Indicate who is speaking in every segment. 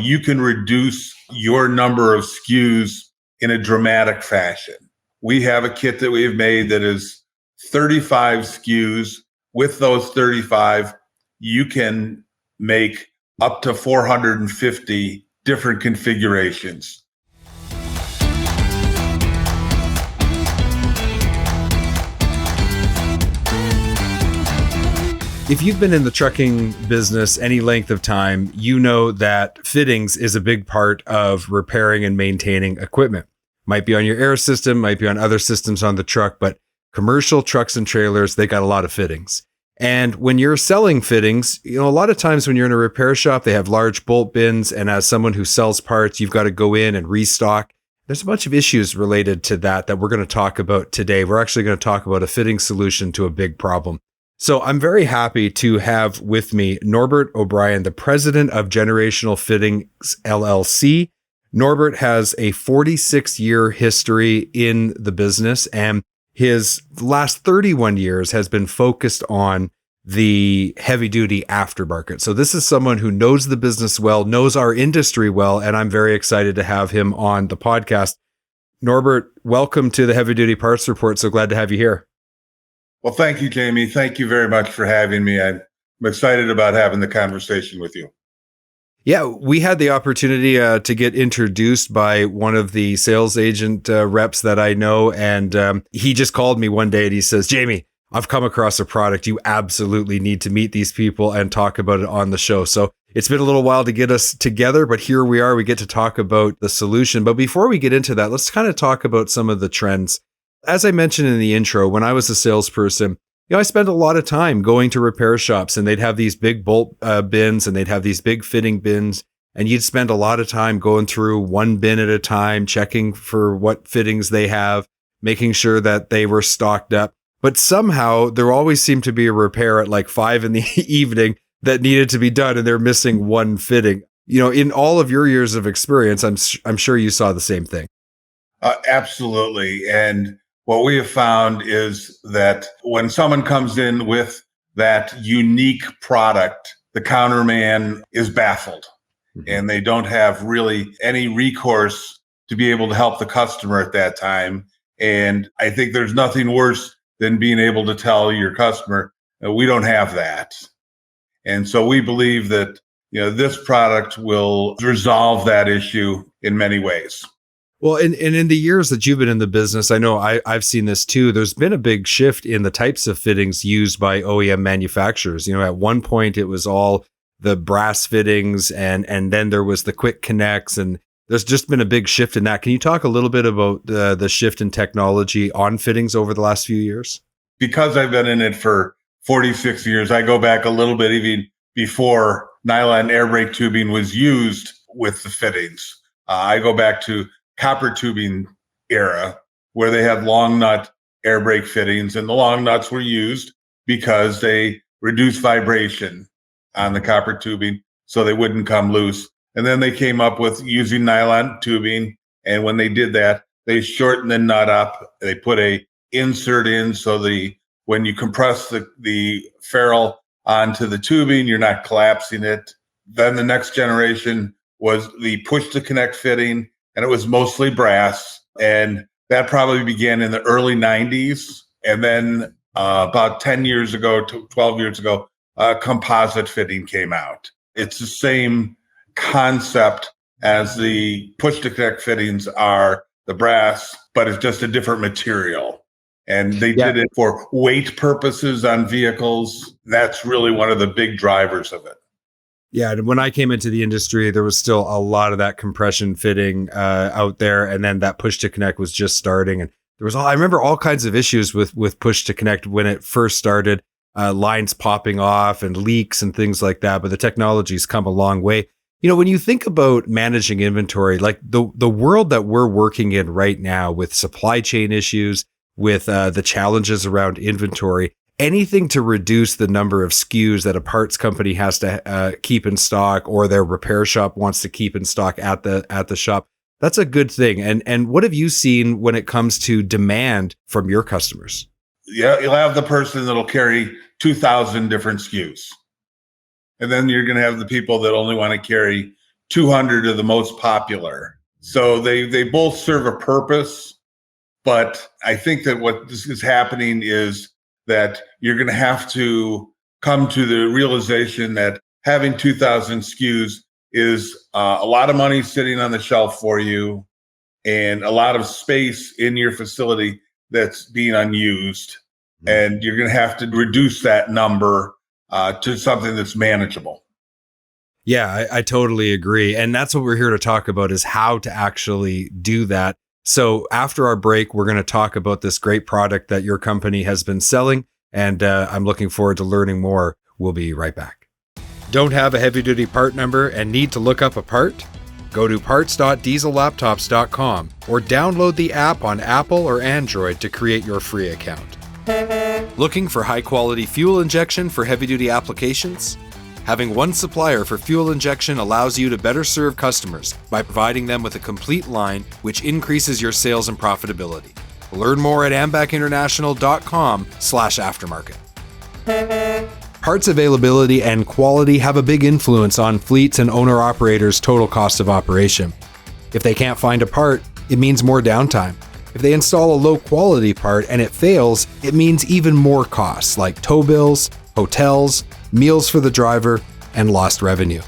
Speaker 1: you can reduce your number of SKUs in a dramatic fashion. We have a kit that we've made that is 35 SKUs. With those 35, you can make up to 450 different configurations.
Speaker 2: If you've been in the trucking business any length of time, you know that fittings is a big part of repairing and maintaining equipment. Might be on your air system, might be on other systems on the truck, but commercial trucks and trailers, they got a lot of fittings. And when you're selling fittings, a lot of times when you're in a repair shop, they have large bolt bins. And as someone who sells parts, you've got to go in and restock. There's a bunch of issues related to that we're going to talk about today. We're actually going to talk about a fitting solution to a big problem. So I'm very happy to have with me Norbert O'Brien, the president of Generational Fittings LLC. Norbert has a 46-year history in the business, and his last 31 years has been focused on the heavy-duty aftermarket. So this is someone who knows the business well, knows our industry well, and I'm very excited to have him on the podcast. Norbert, welcome to the Heavy Duty Parts Report. So glad to have you here.
Speaker 1: Well, thank you, Jamie. Thank you very much for having me. I'm excited about having the conversation with you.
Speaker 2: Yeah, we had the opportunity to get introduced by one of the sales agent reps that I know. And he just called me one day and he says, Jamie, I've come across a product. You absolutely need to meet these people and talk about it on the show. So it's been a little while to get us together, but here we are. We get to talk about the solution. But before we get into that, let's kind of talk about some of the trends. As I mentioned in the intro, when I was a salesperson, I spent a lot of time going to repair shops, and they'd have these big bolt bins and they'd have these big fitting bins. And you'd spend a lot of time going through one bin at a time, checking for what fittings they have, making sure that they were stocked up. But somehow there always seemed to be a repair at like 5 in the evening that needed to be done, and they're missing one fitting. In all of your years of experience, I'm sure you saw the same thing.
Speaker 1: Absolutely. And what we have found is that when someone comes in with that unique product, the counterman is baffled, and they don't have really any recourse to be able to help the customer at that time. And I think there's nothing worse than being able to tell your customer, we don't have that. And so we believe that this product will resolve that issue in many ways.
Speaker 2: Well, and in the years that you've been in the business, I know I've seen this too. There's been a big shift in the types of fittings used by OEM manufacturers. At one point it was all the brass fittings, and then there was the quick connects, and there's just been a big shift in that. Can you talk a little bit about the shift in technology on fittings over the last few years?
Speaker 1: Because I've been in it for 46 years, I go back a little bit even before nylon air brake tubing was used with the fittings. I go back to copper tubing era, where they had long nut air brake fittings, and the long nuts were used because they reduced vibration on the copper tubing so they wouldn't come loose. And then they came up with using nylon tubing, and when they did that, they shortened the nut up. They put a insert in so when you compress the ferrule onto the tubing, you're not collapsing it. Then the next generation was the push to connect fitting, and it was mostly brass. And that probably began in the early 90s. And then about 10 years ago, 12 years ago, composite fitting came out. It's the same concept as the push to connect fittings are the brass, but it's just a different material. And they did it for weight purposes on vehicles. That's really one of the big drivers of it.
Speaker 2: Yeah, and when I came into the industry, there was still a lot of that compression fitting out there, and then that push to connect was just starting. And there was I remember all kinds of issues with push to connect when it first started, lines popping off and leaks and things like that. But the technology's come a long way. When you think about managing inventory, like the world that we're working in right now with supply chain issues, with the challenges around inventory, anything to reduce the number of SKUs that a parts company has to keep in stock, or their repair shop wants to keep in stock at the shop, that's a good thing. And what have you seen when it comes to demand from your customers?
Speaker 1: Yeah, you'll have the person that'll carry 2,000 different SKUs. And then you're going to have the people that only want to carry 200 are the most popular. So they both serve a purpose, but I think that what this is happening is that you're going to have to come to the realization that having 2,000 SKUs is a lot of money sitting on the shelf for you and a lot of space in your facility that's being unused. And you're going to have to reduce that number to something that's manageable.
Speaker 2: Yeah, I totally agree. And that's what we're here to talk about, is how to actually do that. So after our break, we're going to talk about this great product that your company has been selling. And I'm looking forward to learning more. We'll be right back. Don't have a heavy duty part number and need to look up a part? Go to parts.diesellaptops.com or download the app on Apple or Android to create your free account. Looking for high quality fuel injection for heavy duty applications? Having one supplier for fuel injection allows you to better serve customers by providing them with a complete line, which increases your sales and profitability. Learn more at ambacinternational.com/aftermarket. Parts availability and quality have a big influence on fleets and owner-operators' total cost of operation. If they can't find a part, it means more downtime. If they install a low-quality part and it fails, it means even more costs like tow bills, hotels, meals for the driver, and lost revenue.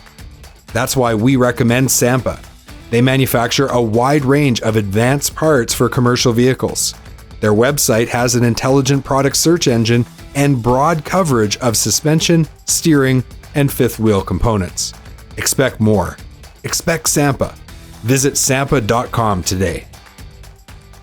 Speaker 2: That's why we recommend Sampa. They manufacture a wide range of advanced parts for commercial vehicles. Their website has an intelligent product search engine and broad coverage of suspension, steering, and fifth wheel components. Expect more. Expect Sampa. Visit sampa.com today.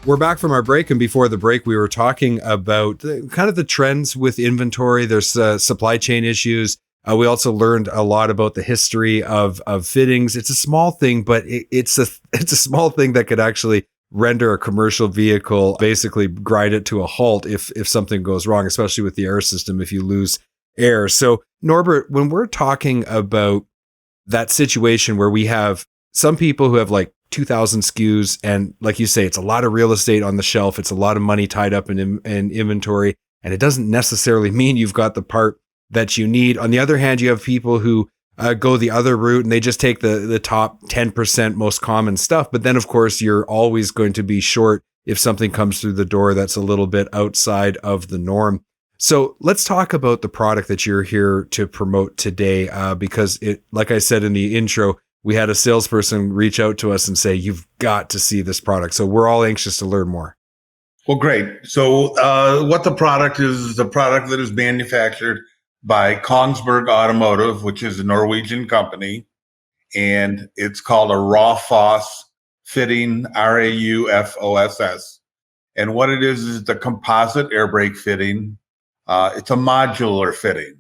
Speaker 2: We're back from our break, and before the break, we were talking about kind of the trends with inventory. There's supply chain issues. We also learned a lot about the history of fittings. It's a small thing, but it's a small thing that could actually render a commercial vehicle, basically grind it to a halt if something goes wrong, especially with the air system, if you lose air. So Norbert, when we're talking about that situation where we have some people who have like 2,000 SKUs, and like you say, it's a lot of real estate on the shelf, it's a lot of money tied up in inventory, and it doesn't necessarily mean you've got the part that you need. On the other hand, you have people who go the other route and they just take the top 10% most common stuff. But then, of course, you're always going to be short if something comes through the door that's a little bit outside of the norm. So let's talk about the product that you're here to promote today, because it, like I said in the intro, we had a salesperson reach out to us and say, you've got to see this product. So we're all anxious to learn more.
Speaker 1: Well, great. So what the product is a product that is manufactured by Kongsberg Automotive, which is a Norwegian company, and it's called a Raufoss fitting, Raufoss. And what it is the composite air brake fitting. It's a modular fitting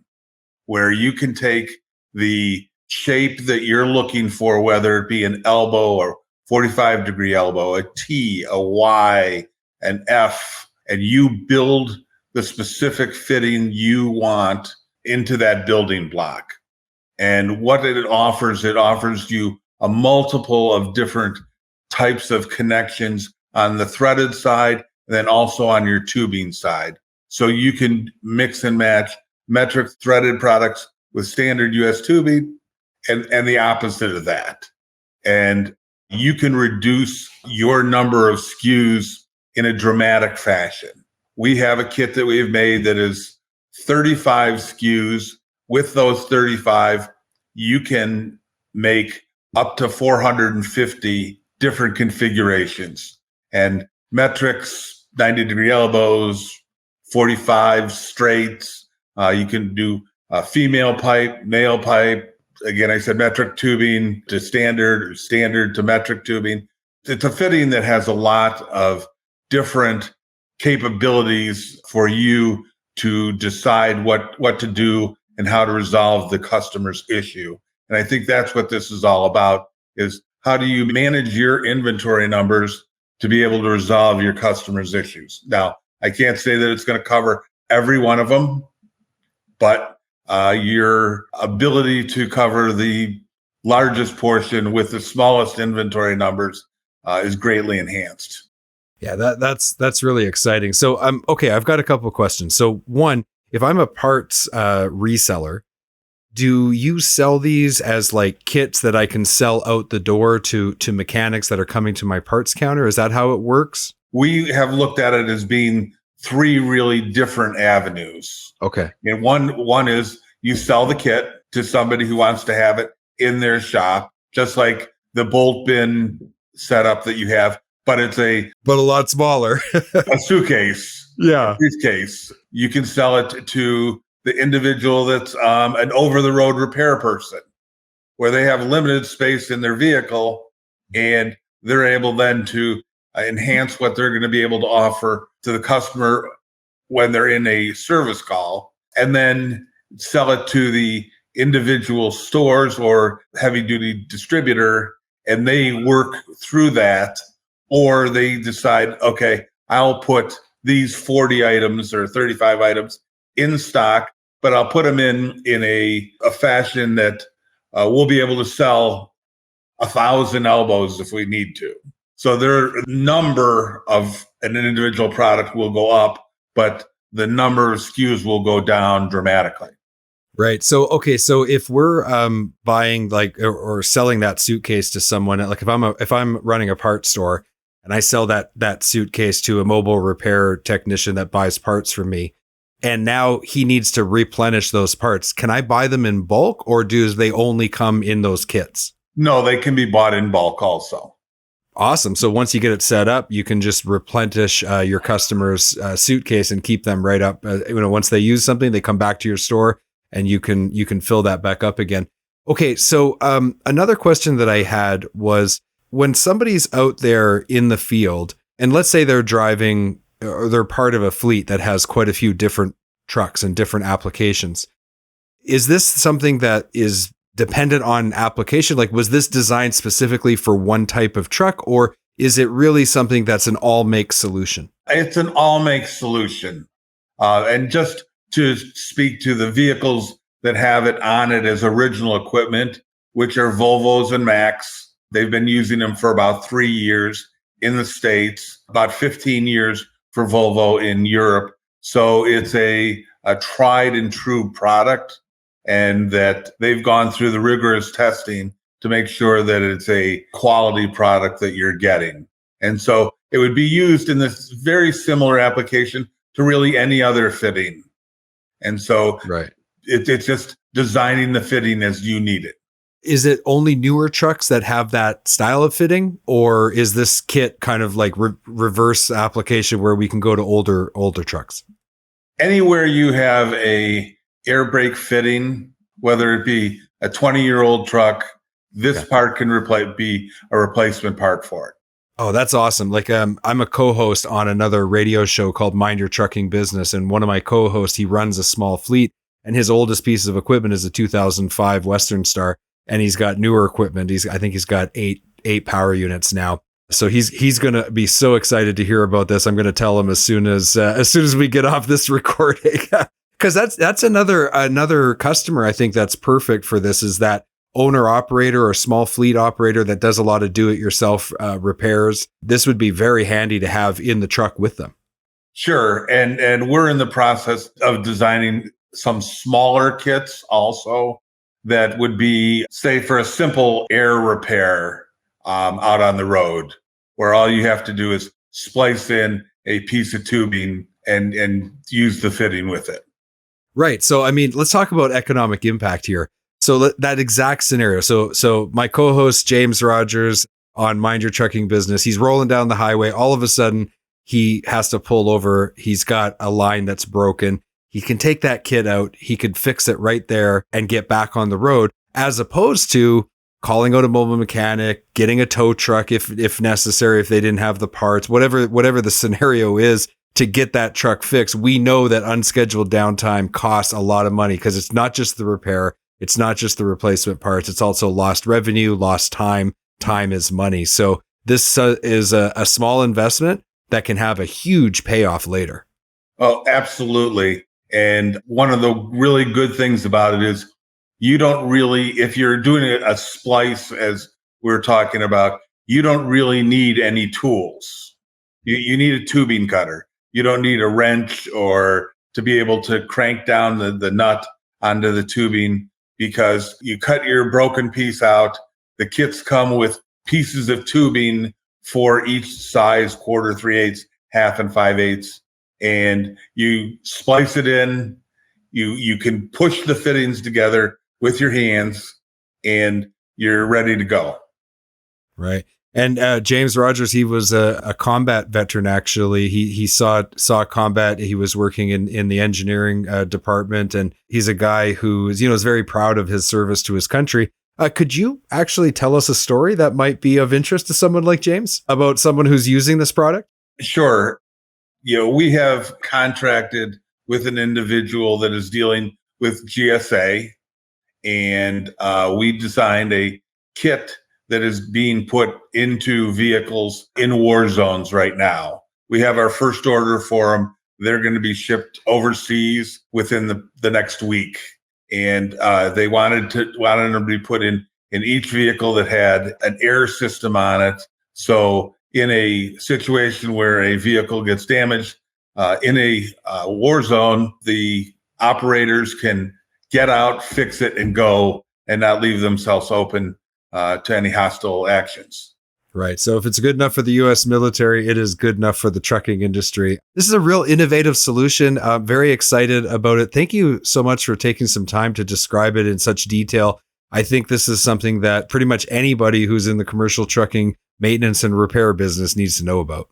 Speaker 1: where you can take the shape that you're looking for, whether it be an elbow or 45-degree elbow, a T, a Y, an F, and you build the specific fitting you want into that building block. And what it offers you a multiple of different types of connections on the threaded side, and then also on your tubing side. So you can mix and match metric threaded products with standard US tubing and the opposite of that. And you can reduce your number of SKUs in a dramatic fashion. We have a kit that we've made that is 35 SKUs. With those 35, you can make up to 450 different configurations and metrics, 90-degree elbows, 45 straights. You can do female pipe, male pipe. Again, I said metric tubing to standard, or standard to metric tubing. It's a fitting that has a lot of different capabilities for you to decide what to do and how to resolve the customer's issue. And I think that's what this is all about, is how do you manage your inventory numbers to be able to resolve your customer's issues. Now, I can't say that it's going to cover every one of them, but your ability to cover the largest portion with the smallest inventory numbers is greatly enhanced.
Speaker 2: Yeah, that's really exciting. So okay, I've got a couple of questions. So one, if I'm a parts reseller, Do you sell these as like kits that I can sell out the door to mechanics that are coming to my parts counter? Is that how it works?
Speaker 1: We have looked at it as being three really different avenues.
Speaker 2: Okay.
Speaker 1: And one is you sell the kit to somebody who wants to have it in their shop, just like the bolt bin setup that you have, but it's
Speaker 2: but a lot smaller.
Speaker 1: a suitcase,
Speaker 2: Yeah.
Speaker 1: a briefcase. You can sell it to the individual that's an over-the-road repair person, where they have limited space in their vehicle, and they're able then to enhance what they're going to be able to offer to the customer when they're in a service call, and then sell it to the individual stores or heavy duty distributor, and they work through that, or they decide, okay, I'll put these 40 items or 35 items in stock, but I'll put them in a fashion that we'll be able to sell 1,000 elbows if we need to. So their number of an individual product will go up, but the number of SKUs will go down dramatically.
Speaker 2: Right. So, okay. So if we're buying like or selling that suitcase to someone, like if I'm running a parts store and I sell that suitcase to a mobile repair technician that buys parts from me, and now he needs to replenish those parts, can I buy them in bulk, or do they only come in those kits?
Speaker 1: No, they can be bought in bulk also.
Speaker 2: Awesome. So once you get it set up, you can just replenish your customer's suitcase and keep them right up. Once they use something, they come back to your store and you can fill that back up again. Okay. So another question that I had was, when somebody's out there in the field, and let's say they're driving or they're part of a fleet that has quite a few different trucks and different applications, is this something that is dependent on application? Like, was this designed specifically for one type of truck, or is it really something that's an all-make solution?
Speaker 1: It's an all-make solution. And just to speak to the vehicles that have it on it as original equipment, which are Volvos and Max, they've been using them for about 3 years in the States, about 15 years for Volvo in Europe. So it's a tried and true product, and that they've gone through the rigorous testing to make sure that it's a quality product that you're getting. And so it would be used in this very similar application to really any other fitting. And so
Speaker 2: Right.
Speaker 1: It's just designing the fitting as you need it.
Speaker 2: Is it only newer trucks that have that style of fitting, or is this kit kind of like reverse application where we can go to older trucks?
Speaker 1: Anywhere you have a air brake fitting, whether it be a 20-year-old truck, this part can be a replacement part for it.
Speaker 2: Oh, that's awesome. Like, I'm a co-host on another radio show called Mind Your Trucking Business. And one of my co-hosts, he runs a small fleet, and his oldest piece of equipment is a 2005 Western Star. And he's got newer equipment. I think he's got eight power units now. So he's going to be so excited to hear about this. I'm going to tell him as soon as we get off this recording. Because that's another customer I think that's perfect for this, is that owner operator or small fleet operator that does a lot of do-it-yourself repairs. This would be very handy to have in the truck with them.
Speaker 1: Sure, and we're in the process of designing some smaller kits also that would be, say, for a simple air repair out on the road, where all you have to do is splice in a piece of tubing and use the fitting with it.
Speaker 2: Right. So, I mean, let's talk about economic impact here. So that exact scenario. So my co-host, James Rogers, on Mind Your Trucking Business, he's rolling down the highway. All of a sudden, he has to pull over. He's got a line that's broken. He can take that kit out. He could fix it right there and get back on the road, as opposed to calling out a mobile mechanic, getting a tow truck if necessary, if they didn't have the parts, whatever the scenario is, to get that truck fixed. We know that unscheduled downtime costs a lot of money, because it's not just the repair. It's not just the replacement parts. It's also lost revenue, lost time. Time is money. So this is a small investment that can have a huge payoff later.
Speaker 1: Oh, absolutely. And one of the really good things about it is you don't really, if you're doing a splice, as we're talking about, you don't really need any tools. You need a tubing cutter. You don't need a wrench or to be able to crank down the nut onto the tubing. because you cut your broken piece out. The kits come with pieces of tubing for each size, quarter, 3/8, half, and 5/8, and you splice it in. You can push the fittings together with your hands, and you're ready to go.
Speaker 2: Right. And James Rogers, he was a combat veteran. Actually, he saw combat. He was working in the engineering department, and he's a guy who is very proud of his service to his country. Could you actually tell us a story that might be of interest to someone like James about someone who's using this product?
Speaker 1: Sure. We have contracted with an individual that is dealing with GSA, and we designed a kit that is being put into vehicles in war zones right now. We have our first order for them. They're going to be shipped overseas within the next week. And they wanted them to be put in each vehicle that had an air system on it. So in a situation where a vehicle gets damaged in a war zone, the operators can get out, fix it, and go, and not leave themselves open to any hostile actions.
Speaker 2: Right. So if it's good enough for the U.S. military, it is good enough for the trucking industry. This is a real innovative solution. I'm very excited about it. Thank you so much for taking some time to describe it in such detail. I think this is something that pretty much anybody who's in the commercial trucking maintenance and repair business needs to know about.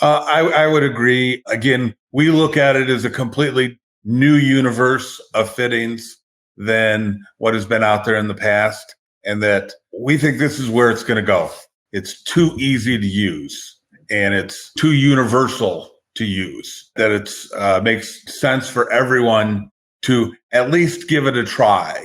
Speaker 1: I would agree. Again, we look at it as a completely new universe of fittings than what has been out there in the past, and that we think this is where it's going to go. It's too easy to use, and it's too universal to use, that it's makes sense for everyone to at least give it a try.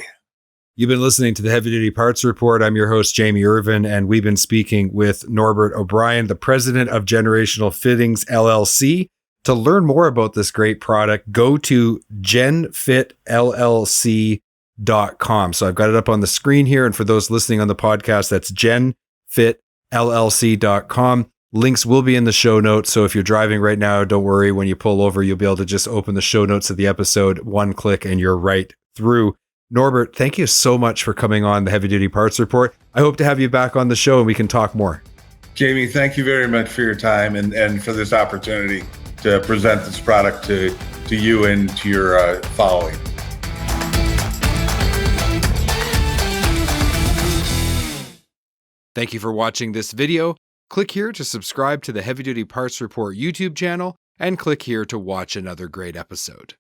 Speaker 2: You've been listening to the Heavy Duty Parts Report. I'm your host, Jamie Irvin, and we've been speaking with Norbert O'Brien, the president of Generational Fittings, LLC. To learn more about this great product, go to genfitllc.com. So I've got it up on the screen here. And for those listening on the podcast, that's genfitllc.com. Links will be in the show notes. So if you're driving right now, don't worry. When you pull over, you'll be able to just open the show notes of the episode, one click, and you're right through. Norbert, thank you so much for coming on the Heavy Duty Parts Report. I hope to have you back on the show and we can talk more.
Speaker 1: Jamie, thank you very much for your time and for this opportunity to present this product to you and to your following.
Speaker 2: Thank you for watching this video. Click here to subscribe to the Heavy Duty Parts Report YouTube channel and click here to watch another great episode.